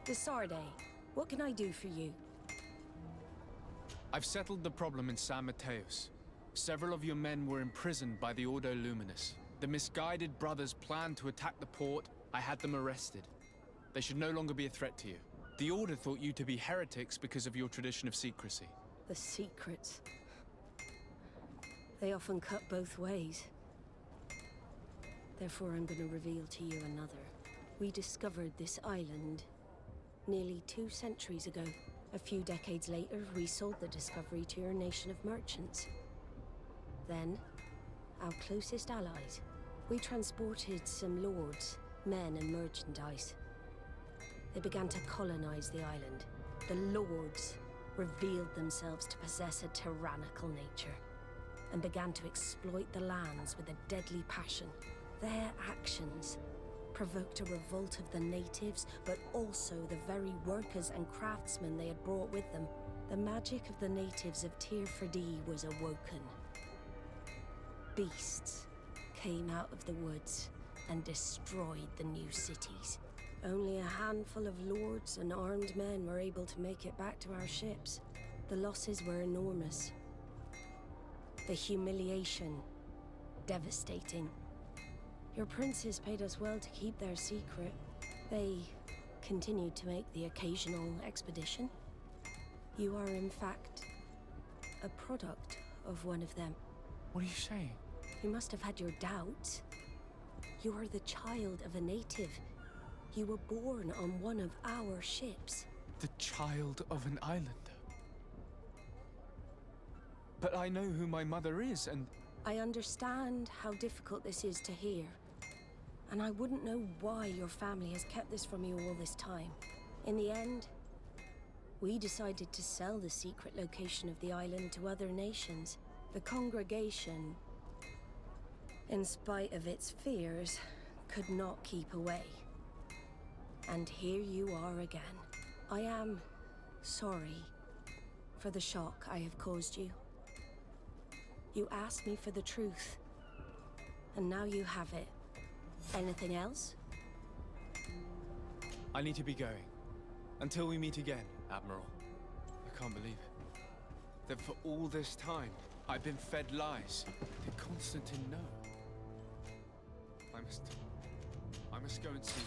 De Sardet, what can I do for you? I've settled the problem in San Mateos. Several of your men were imprisoned by the Ordo Luminous. The misguided brothers planned to attack the port. I had them arrested. They should no longer be a threat to you. The Order thought you to be heretics because of your tradition of secrecy. The secrets. They often cut both ways. Therefore, I'm going to reveal to you another. We discovered this island nearly 2 centuries ago. A few decades later, we sold the discovery to your nation of merchants. Then, our closest allies. We transported some lords, men, and merchandise. They began to colonize the island. The lords revealed themselves to possess a tyrannical nature and began to exploit the lands with a deadly passion. Their actions provoked a revolt of the natives, but also the very workers and craftsmen they had brought with them. The magic of the natives of Tir-Fadi was awoken. Beasts came out of the woods and destroyed the new cities. Only a handful of lords and armed men were able to make it back to our ships. The losses were enormous. The humiliation, devastating. Your princes paid us well to keep their secret. They continued to make the occasional expedition. You are, in fact, a product of one of them. What are you saying? You must have had your doubts. You are the child of a native. You were born on one of our ships. The child of an islander. But I know who my mother is, and... I understand how difficult this is to hear. And I wouldn't know why your family has kept this from you all this time. In the end, we decided to sell the secret location of the island to other nations. The congregation, in spite of its fears, could not keep away. And here you are again. I am sorry for the shock I have caused you. You asked me for the truth, and now you have it. Anything else? I need to be going. Until we meet again, Admiral. I can't believe it. That for all this time, I've been fed lies. Did Constantine know? I must go and see him.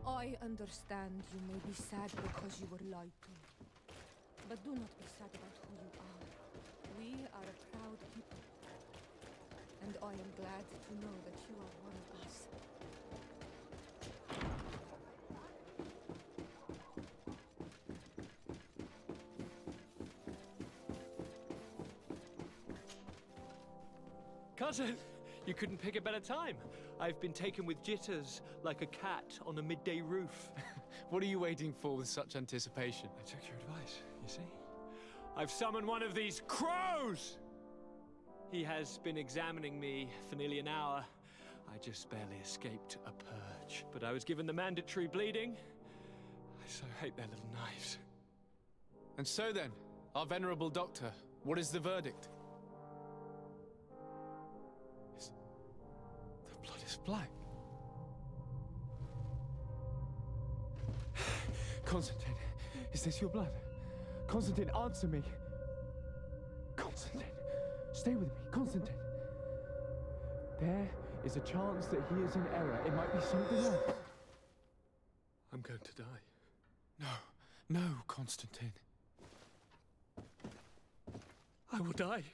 I understand you may be sad because you were lied to. But do not be sad about who you are. We are a proud people. And I am glad to know that you are one of us. Cousin, you couldn't pick a better time. I've been taken with jitters, like a cat on a midday roof. What are you waiting for with such anticipation? I took your advice, you see? I've summoned one of these crows! He has been examining me for nearly an hour. I just barely escaped a purge. But I was given the mandatory bleeding. I so hate their little knives. And so then, our venerable doctor, what is the verdict? The blood is black. Constantine, is this your blood? Constantine, answer me. Constantine, stay with me. Constantine. There is a chance that he is in error. It might be something else. I'm going to die. No, Constantine. I will die,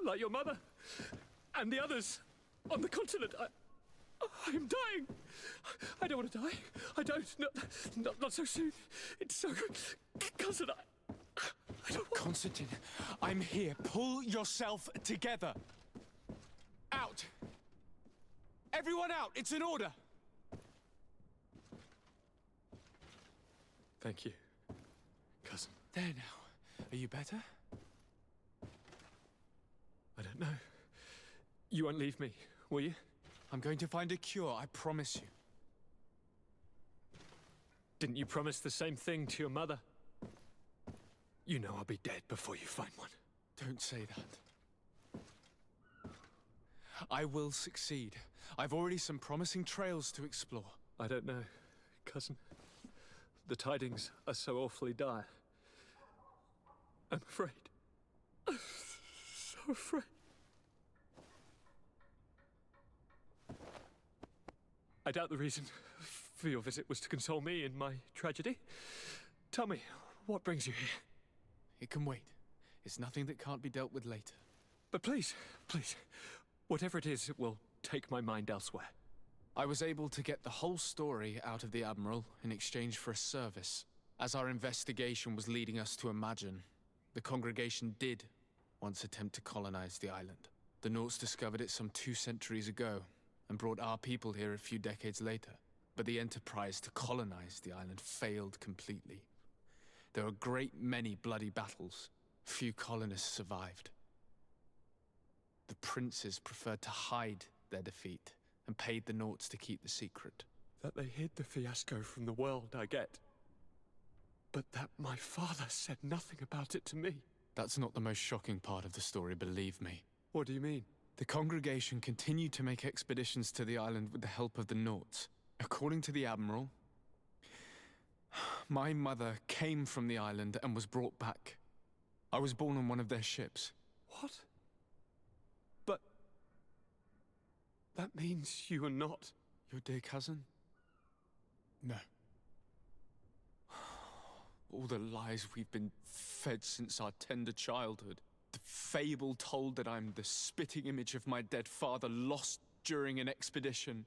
like your mother, and the others on the continent. I am dying. I don't want to die. I don't. Not so soon. It's so... Cousin, I don't want... Constantine, I'm here. Pull yourself together. Out. Everyone out. It's an order. Thank you, cousin. There now. Are you better? I don't know. You won't leave me, will you? I'm going to find a cure, I promise you. Didn't you promise the same thing to your mother? You know I'll be dead before you find one. Don't say that. I will succeed. I've already some promising trails to explore. I don't know, cousin. The tidings are so awfully dire. I'm afraid. I'm so afraid. I doubt the reason for your visit was to console me in my tragedy. Tell me, what brings you here? It can wait. It's nothing that can't be dealt with later. But please, please, whatever it is, it will take my mind elsewhere. I was able to get the whole story out of the Admiral in exchange for a service. As our investigation was leading us to imagine, the congregation did once attempt to colonize the island. The Nauts discovered it some 2 centuries ago, and brought our people here a few decades later. But the enterprise to colonize the island failed completely. There were a great many bloody battles. Few colonists survived. The princes preferred to hide their defeat, and paid the Nauts to keep the secret. That they hid the fiasco from the world, I get. But that my father said nothing about it to me. That's not the most shocking part of the story, believe me. What do you mean? The congregation continued to make expeditions to the island with the help of the Nauts. According to the Admiral, my mother came from the island and was brought back. I was born on one of their ships. What? But... that means you are not... Your dear cousin? No. All the lies we've been fed since our tender childhood. The fable told that I'm the spitting image of my dead father, lost during an expedition.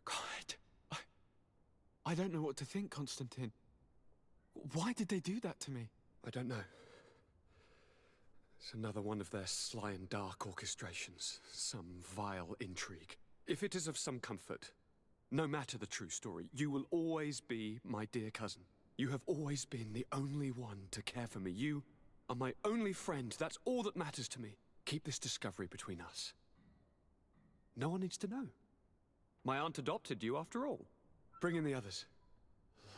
God, I don't know what to think, Constantine. Why did they do that to me? I don't know. It's another one of their sly and dark orchestrations. Some vile intrigue. If it is of some comfort, no matter the true story, you will always be my dear cousin. You have always been the only one to care for me. You are my only friend. That's all that matters to me. Keep this discovery between us. No one needs to know. My aunt adopted you after all. Bring in the others.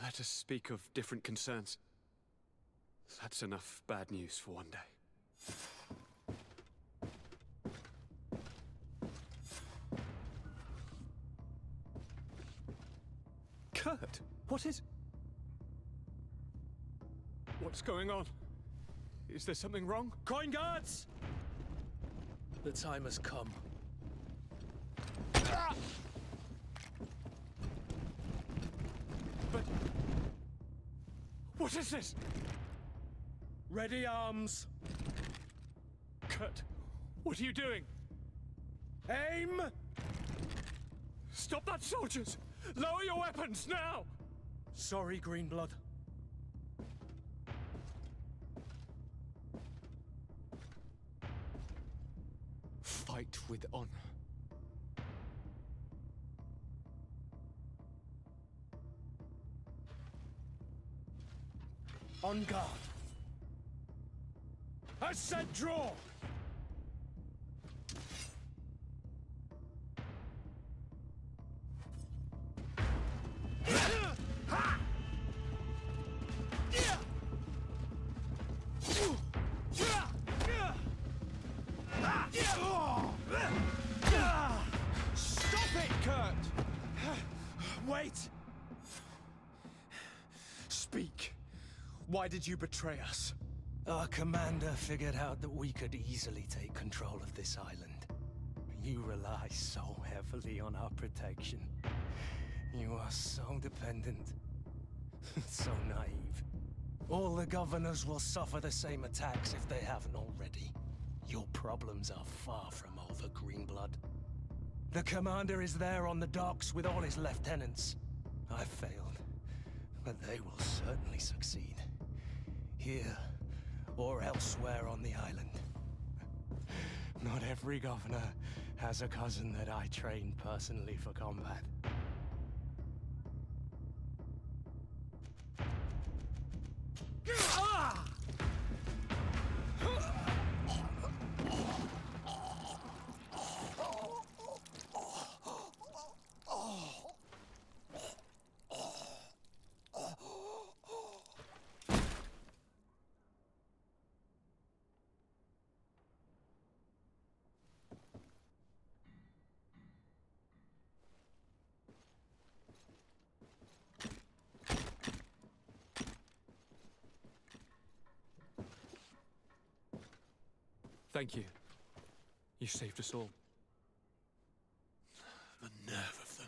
Let us speak of different concerns. That's enough bad news for one day. Kurt, what is... What's going on? Is there something wrong? Coin guards! The time has come. But... what is this? Ready arms. Kurt, what are you doing? Aim! Stop that, soldiers! Lower your weapons, now! Sorry, Greenblood. Fight with honor. On guard. I said draw! Stop it, Kurt! Wait! Speak. Why did you betray us? Our commander figured out that we could easily take control of this island. You rely so heavily on our protection. You are so dependent. So naive. All the governors will suffer the same attacks if they haven't already. Your problems are far from over, Greenblood. The commander is there on the docks with all his lieutenants. I failed, but they will certainly succeed. Here, or elsewhere on the island. Not every governor has a cousin that I trained personally for combat. Thank you. You saved us all. The nerve of them.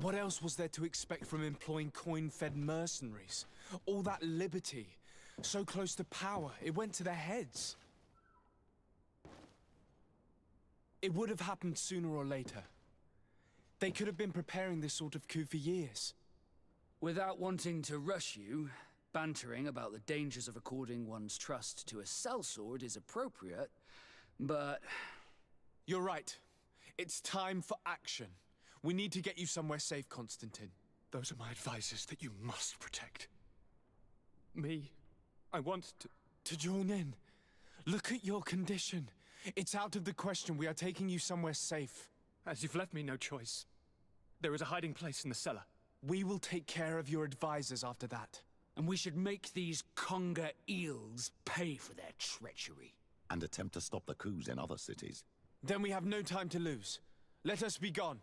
What else was there to expect from employing coin-fed mercenaries? All that liberty, so close to power, it went to their heads. It would have happened sooner or later. They could have been preparing this sort of coup for years. Without wanting to rush you, bantering about the dangers of according one's trust to a sellsword is appropriate, but... You're right. It's time for action. We need to get you somewhere safe, Constantine. Those are my advisors that you must protect. Me, I want To join in. Look at your condition. It's out of the question. We are taking you somewhere safe. As you've left me no choice, there is a hiding place in the cellar. We will take care of your advisors after that. And we should make these conger eels pay for their treachery. And attempt to stop the coups in other cities. Then we have no time to lose. Let us be gone.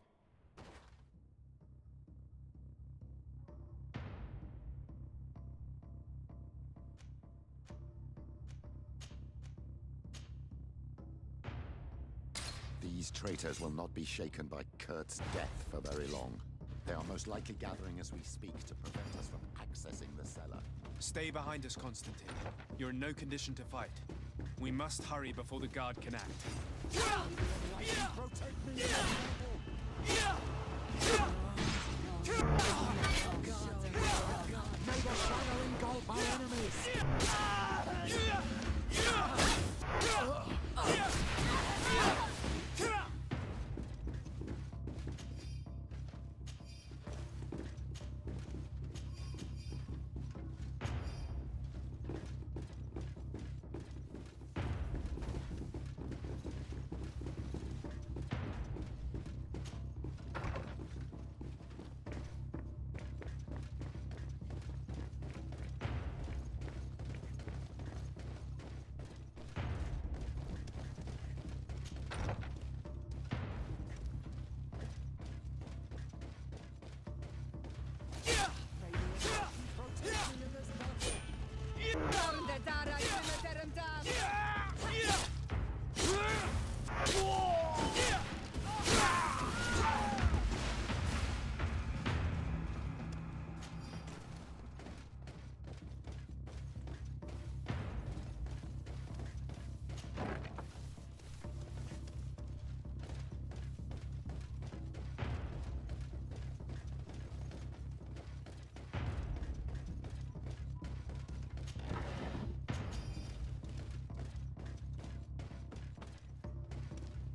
These traitors will not be shaken by Kurt's death for very long. They are most likely gathering as we speak to prevent us from accessing the cellar. Stay behind us, Constantine. You're in no condition to fight. We must hurry before the guard can act. May the shadow engulf our enemies!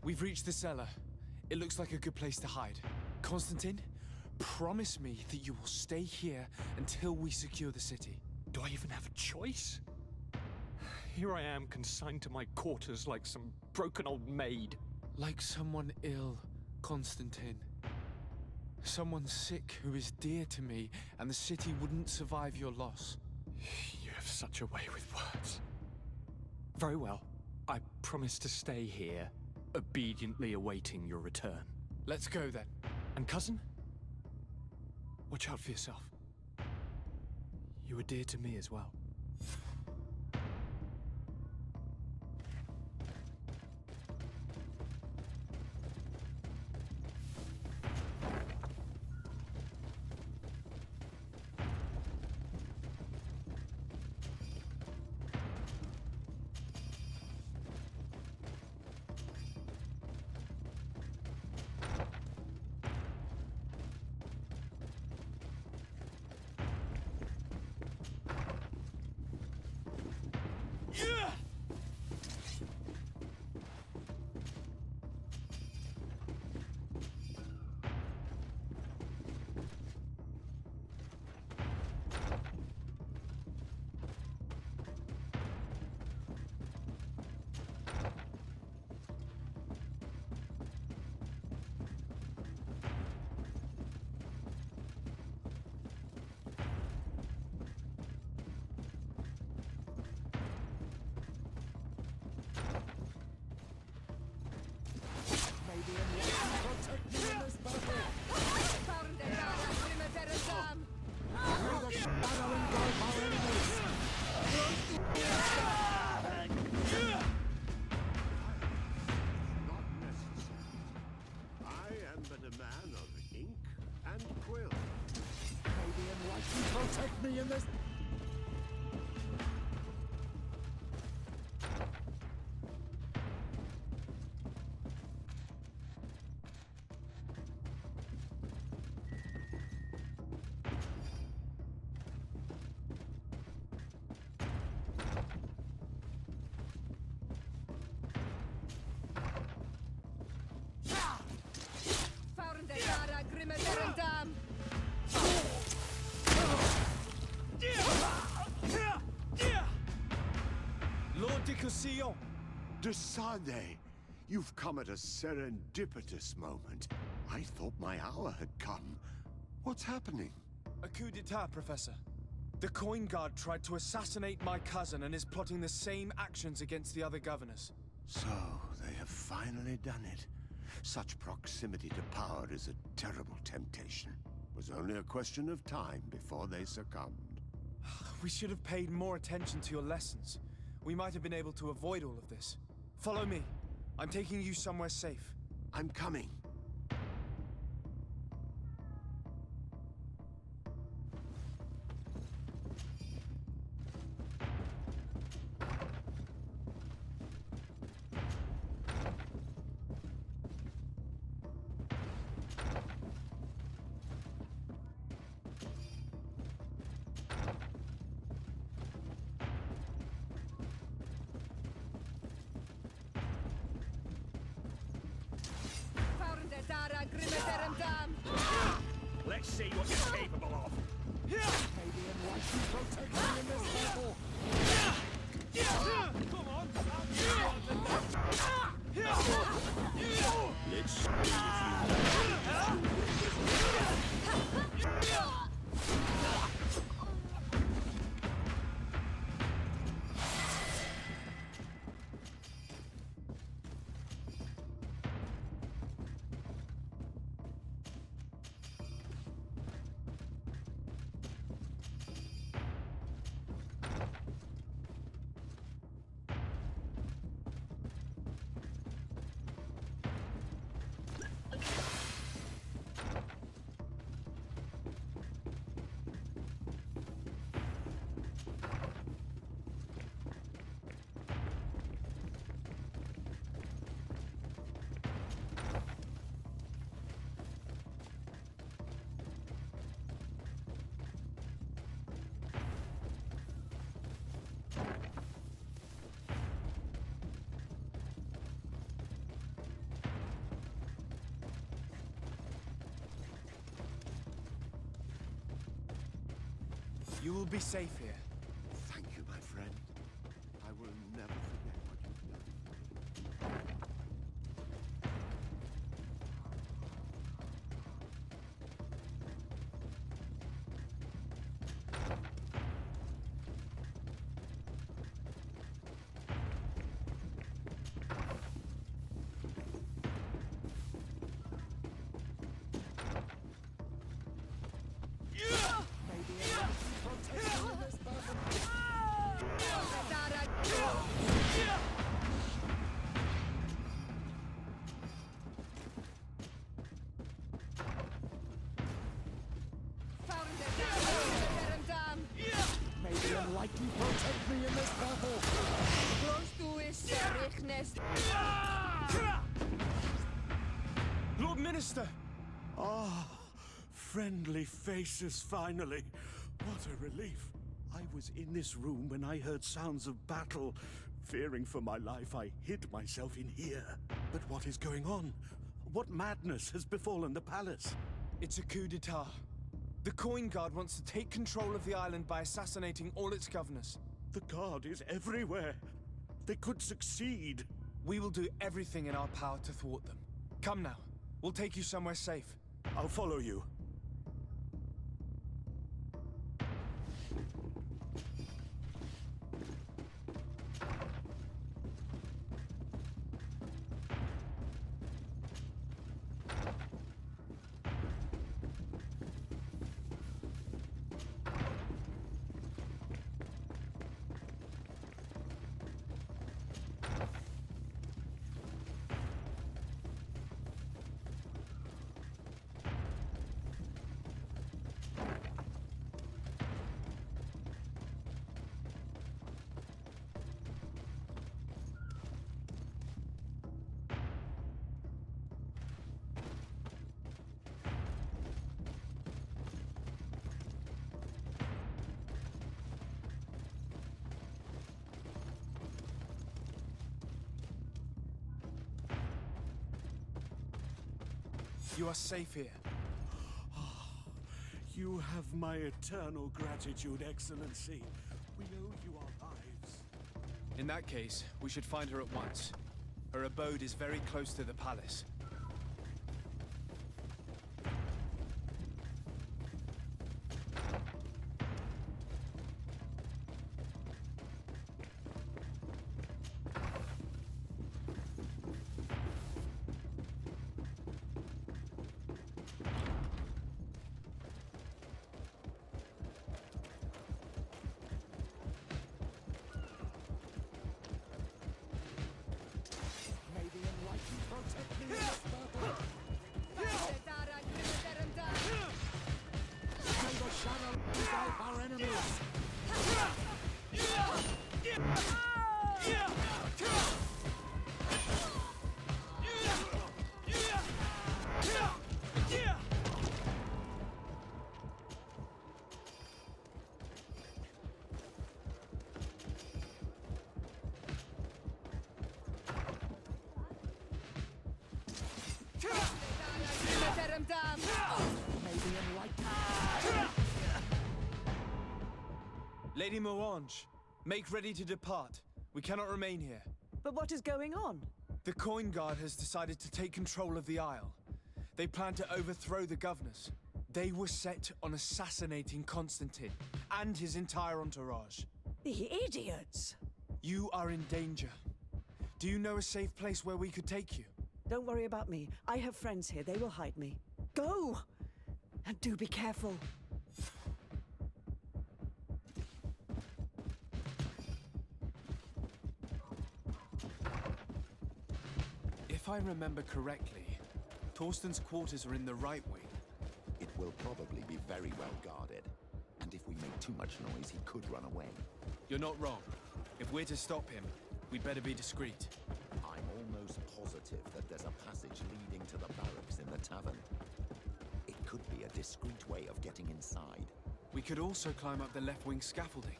We've reached the cellar. It looks like a good place to hide. Constantine, promise me that you will stay here until we secure the city. Do I even have a choice? Here I am, consigned to my quarters like some broken old maid. Like someone ill, Constantine. Someone sick who is dear to me, and the city wouldn't survive your loss. You have such a way with words. Very well. I promise to stay here, obediently awaiting your return. Let's go then. And cousin? Watch out for yourself. You are dear to me as well. you protect me in this? Lord de Cossillon! De Sade, you've come at a serendipitous moment. I thought my hour had come. What's happening? A coup d'etat, Professor. The Coin Guard tried to assassinate my cousin and is plotting the same actions against the other governors. So, they have finally done it. Such proximity to power is a terrible temptation. It was only a question of time before they succumbed. We should have paid more attention to your lessons. We might have been able to avoid all of this. Follow me. I'm taking you somewhere safe. I'm coming. Let's see what you're capable of. Maybe I'd like you protect me in this battle. Come on! Let's see if you... You will be safe here. Thank you, my friend. I will never forget what you've done. Maybe I'd like you protect me in this battle. Lord Minister! Ah, friendly faces finally. What a relief. I was in this room when I heard sounds of battle. Fearing for my life, I hid myself in here. But what is going on? What madness has befallen the palace? It's a coup d'etat. The Coin Guard wants to take control of the island by assassinating all its governors. The guard is everywhere. They could succeed. We will do everything in our power to thwart them. Come now. We'll take you somewhere safe. I'll follow you. You are safe here. You have my eternal gratitude, Excellency. We owe you our lives. In that case, we should find her at once. Her abode is very close to the palace. Lady Morange, make ready to depart. We cannot remain here. But what is going on? The Coin Guard has decided to take control of the Isle. They plan to overthrow the governors. They were set on assassinating Constantine and his entire entourage. The idiots! You are in danger. Do you know a safe place where we could take you? Don't worry about me. I have friends here. They will hide me. Go! And do be careful. If I remember correctly, Torsten's quarters are in the right wing. It will probably be very well guarded. And if we make too much noise, he could run away. You're not wrong. If we're to stop him, we'd better be discreet. I'm almost positive that there's a passage leading to the barracks in the tavern. It could be a discreet way of getting inside. We could also climb up the left wing scaffolding.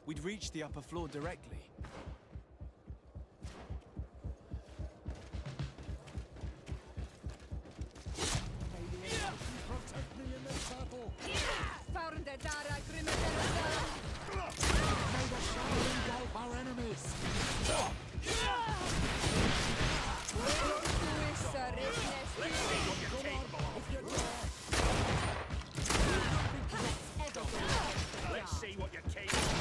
We'd reach the upper floor directly. Let's see what you're capable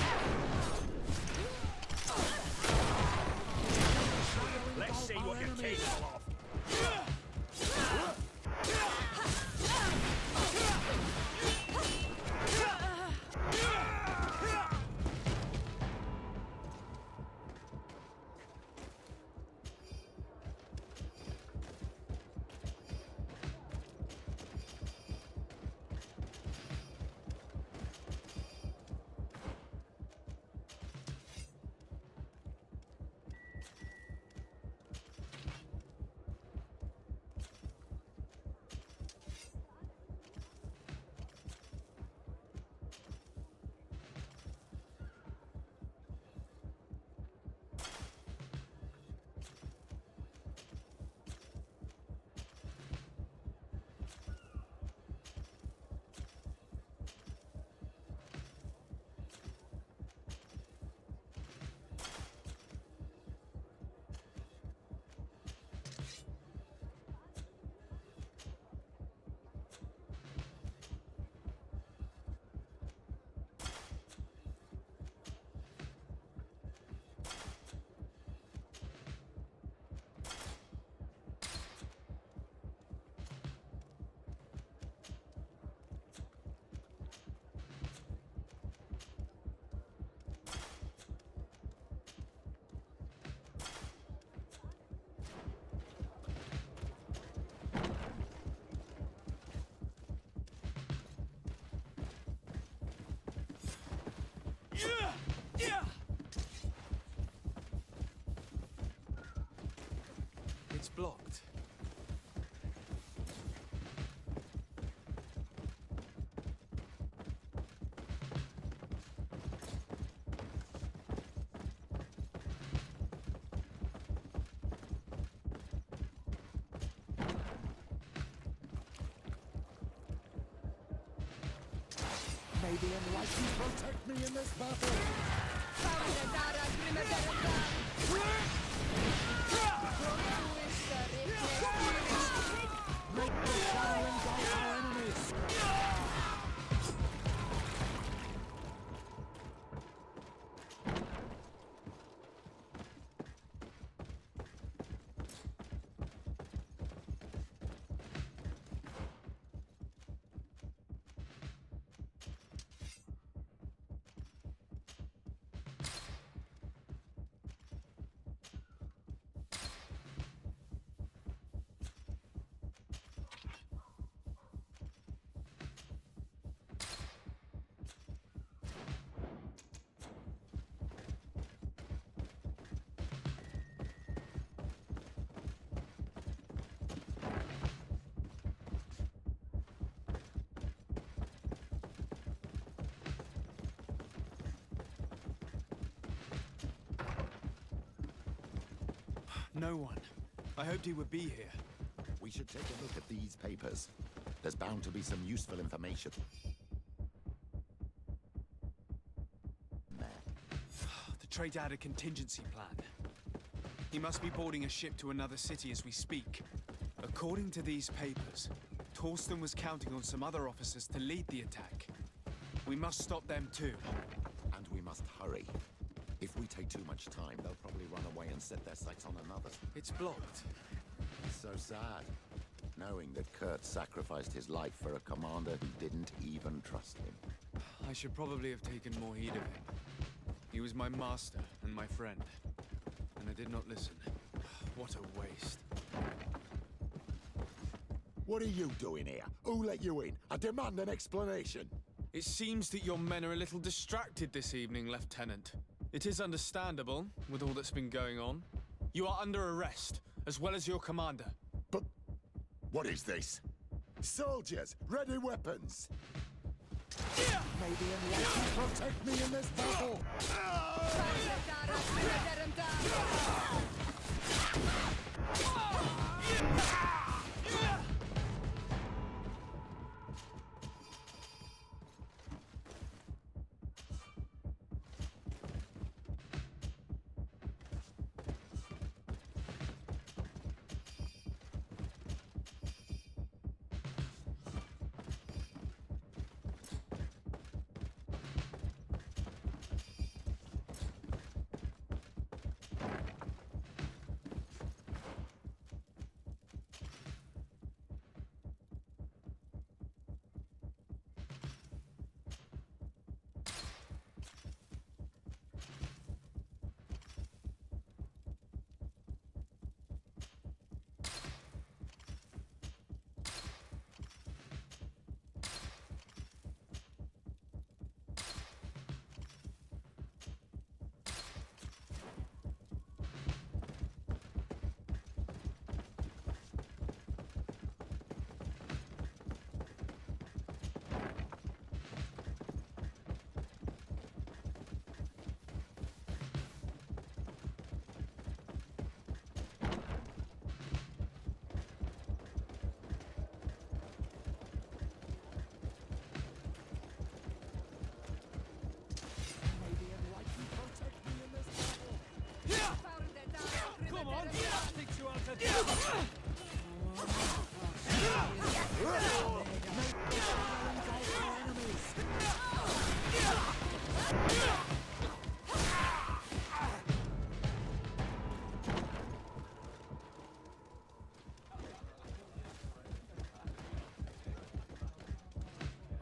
May the enlightened protect me in this battle! Make the shadow engulf our enemies! No one. I hoped he would be here. We should take a look at these papers. There's bound to be some useful information. There. The traitor had a contingency plan. He must be boarding a ship to another city as we speak. According to these papers, Torsten was counting on some other officers to lead the attack. We must stop them too. And we must hurry. If we take too much time, they'll probably run away and set their sights on another. It's blocked. It's so sad, knowing that Kurt sacrificed his life for a commander who didn't even trust him. I should probably have taken more heed of him. He was my master and my friend, and I did not listen. What a waste. What are you doing here? Who let you in? I demand an explanation. It seems that your men are a little distracted this evening, Lieutenant. It is understandable, with all that's been going on. You are under arrest, as well as your commander. But what is this? Soldiers, ready weapons! May the enlightened protect me in this battle!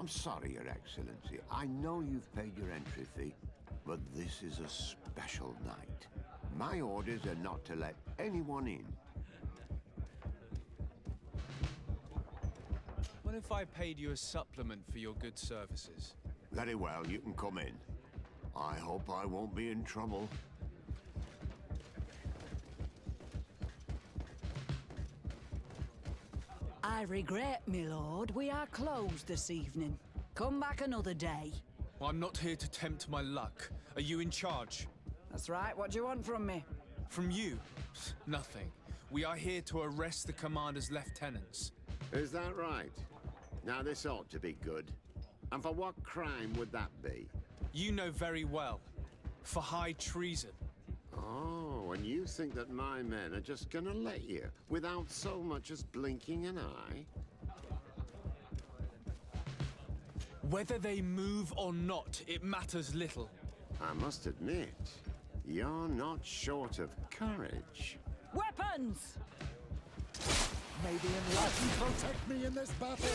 I'm sorry, Your Excellency. I know you've paid your entry fee, but this is a special night. My orders are not to let anyone in. What if I paid you a supplement for your good services? Very well, you can come in. I hope I won't be in trouble. I regret, my lord, we are closed this evening. Come back another day. Well, I'm not here to tempt my luck. Are you in charge? That's right, what do you want from me? From you? Nothing. We are here to arrest the commander's lieutenants. Is that right? Now this ought to be good. And for what crime would that be? You know very well. For high treason. Oh, and you think that my men are just gonna let you, without so much as blinking an eye? Whether they move or not, it matters little. I must admit, you're not short of courage. Weapons! May the enlightened protect me in this battle!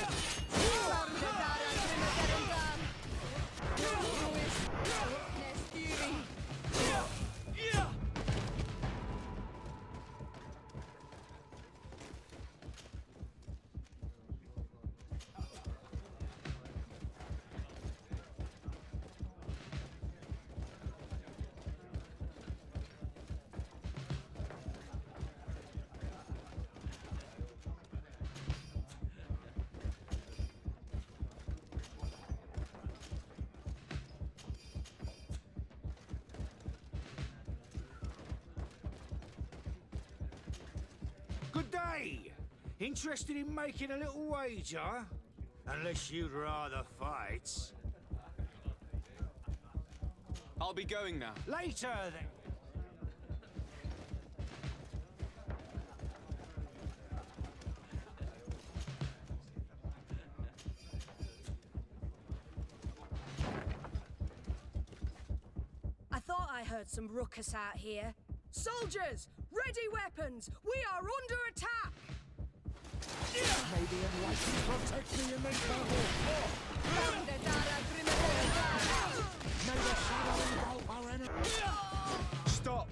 Good day! Interested in making a little wager? Unless you'd rather fight. I'll be going now. Later, then. I thought I heard some ruckus out here. Soldiers! Ready weapons! We are under attack! May the enlightened protect me in this battle! May the shadow engulf our enemy! Stop!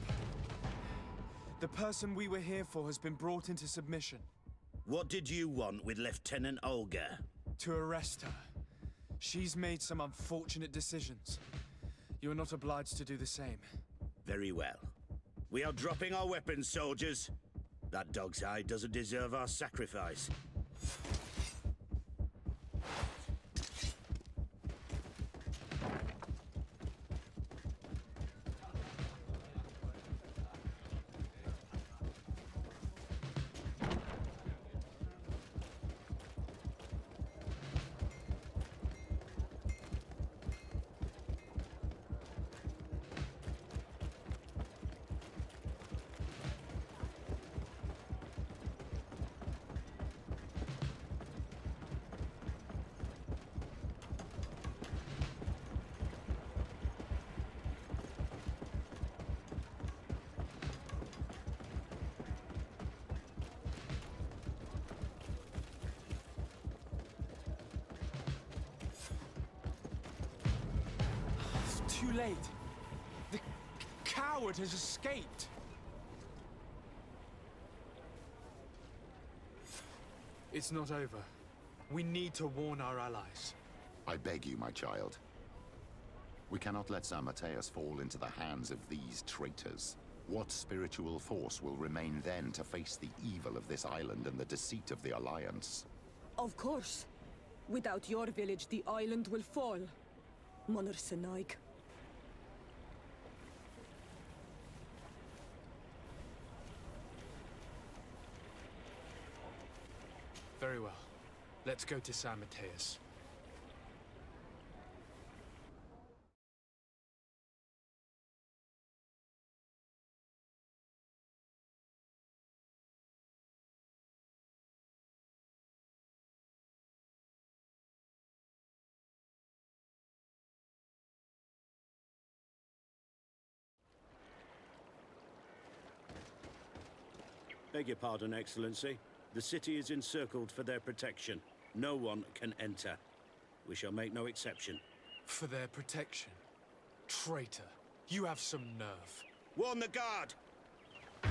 The person we were here for has been brought into submission. What did you want with Lieutenant Olga? To arrest her. She's made some unfortunate decisions. You are not obliged to do the same. Very well. We are dropping our weapons, soldiers. That dog's hide doesn't deserve our sacrifice. Too late. The coward has escaped. It's not over. We need to warn our allies. I beg you, my child. We cannot let San Mateus fall into the hands of these traitors. What spiritual force will remain then to face the evil of this island and the deceit of the Alliance? Of course. Without your village, the island will fall. Monor Senaig. Very well. Let's go to San Mateus. Beg your pardon, Excellency. The city is encircled for their protection. No one can enter. We shall make no exception. For their protection? Traitor, you have some nerve. Warn the guard! May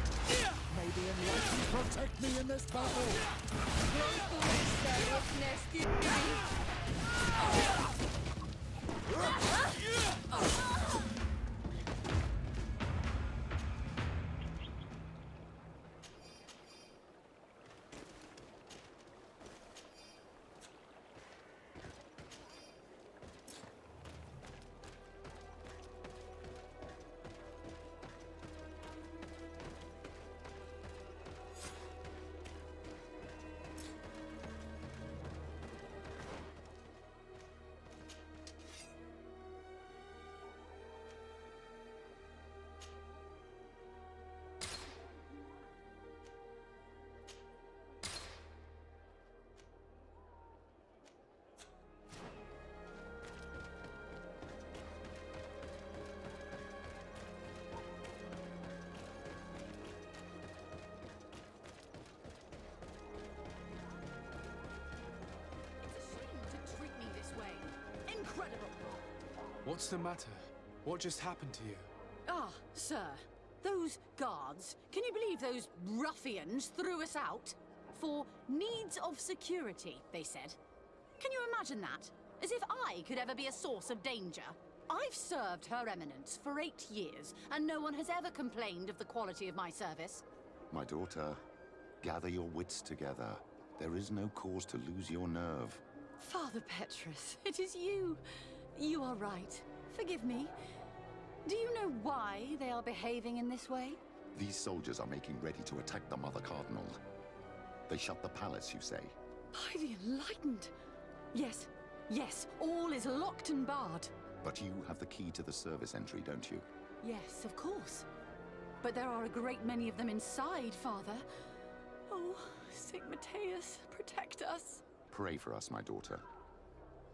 the enlightened protect me in this battle! What's the matter? What just happened to you? Ah, sir. Those guards, can you believe those ruffians threw us out? For needs of security, they said. Can you imagine that? As if I could ever be a source of danger. I've served Her Eminence for 8 years, and no one has ever complained of the quality of my service. My daughter, gather your wits together. There is no cause to lose your nerve. Father Petrus, it is you. You are right. Forgive me. Do you know why they are behaving in this way? These soldiers are making ready to attack the Mother Cardinal. They shut the palace, you say? By the Enlightened. Yes, yes, all is locked and barred. But you have the key to the service entry, don't you? Yes, of course. But there are a great many of them inside, Father. Oh, Saint Matthias, protect us. Pray for us, my daughter,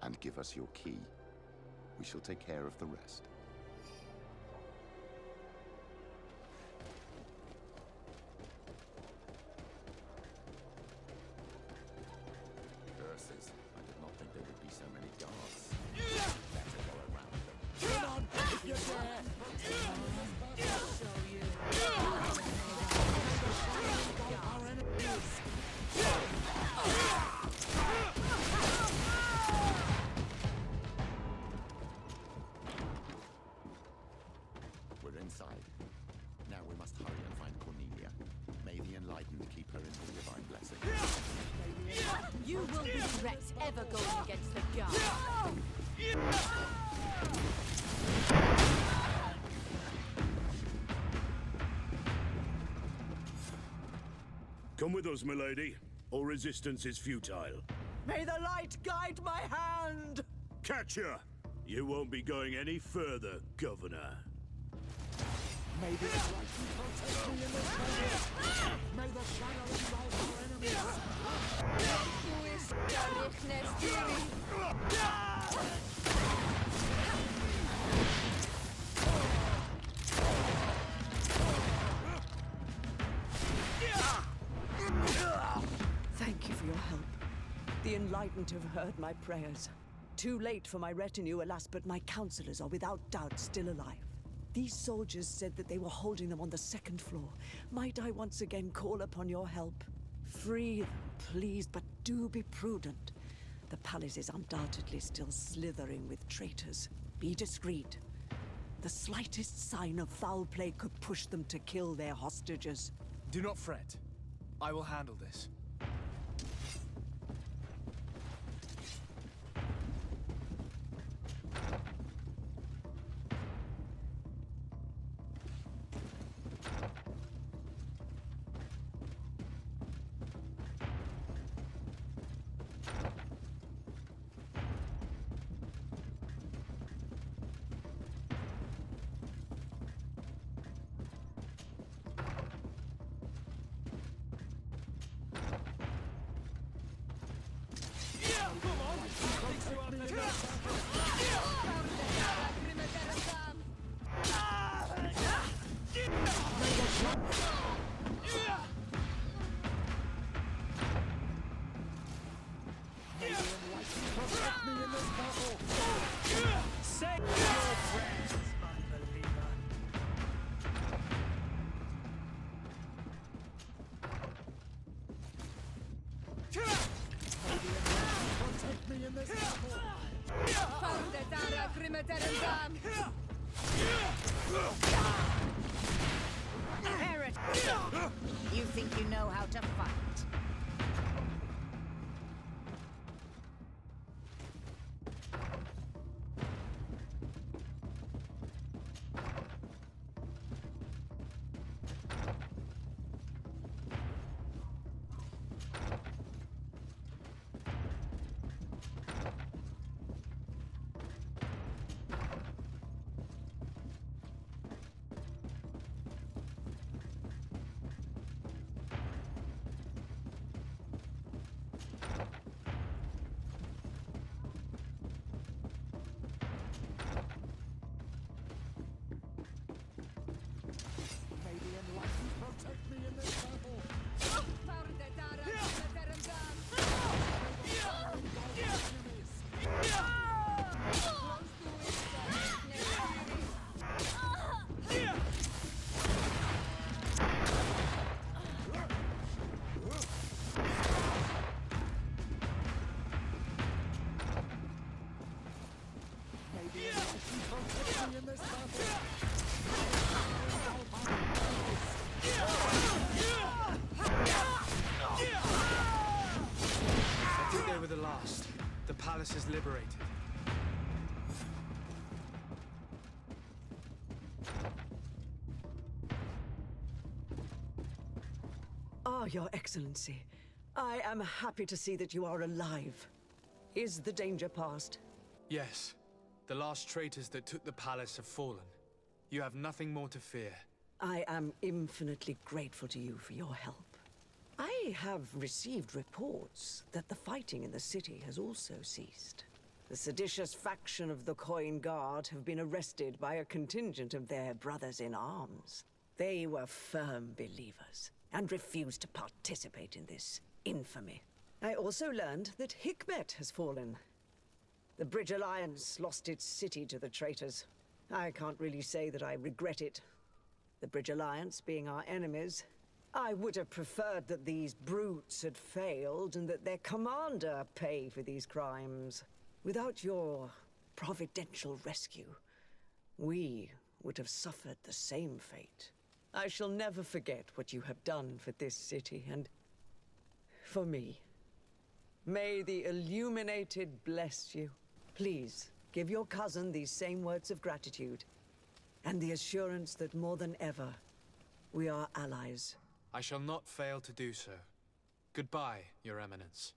and give us your key. We shall take care of the rest. Curses. I did not think there would be so many guards. Better go around them. Come on, if you dare! I'll show you. Our enemies! We're inside. Now we must hurry and find Cornelia. May the Enlightened keep her in her divine blessing. You will regret ever going against the guard. Come with us, milady. All resistance is futile. May the light guide my hand! Catch her! You won't be going any further, Governor. May the light protect me in this battle! May the shadow engulf our enemies! Thank you for your help. The Enlightened have heard my prayers. Too late for my retinue, alas, but my counselors are without doubt still alive. These soldiers said that they were holding them on the second floor. Might I once again call upon your help? Free them, please, but do be prudent. The palace is undoubtedly still slithering with traitors. Be discreet. The slightest sign of foul play could push them to kill their hostages. Do not fret. I will handle this. Protect me in this battle! Say your prayers, unbeliever! Protect me in this battle! Heretic! You think you know how to fight? liberated. Ah, Your Excellency. I am happy to see that you are alive. Is the danger past? Yes. The last traitors that took the palace have fallen. You have nothing more to fear. I am infinitely grateful to you for your help. I have received reports that the fighting in the city has also ceased. The seditious faction of the Coin Guard have been arrested by a contingent of their brothers in arms. They were firm believers and refused to participate in this infamy. I also learned that Hikmet has fallen. The Bridge Alliance lost its city to the traitors. I can't really say that I regret it. The Bridge Alliance being our enemies, I would have preferred that these brutes had failed and that their commander pay for these crimes. Without your providential rescue, we would have suffered the same fate. I shall never forget what you have done for this city and for me. May the Illuminated bless you. Please, give your cousin these same words of gratitude and the assurance that more than ever, we are allies. I shall not fail to do so. Goodbye, Your Eminence.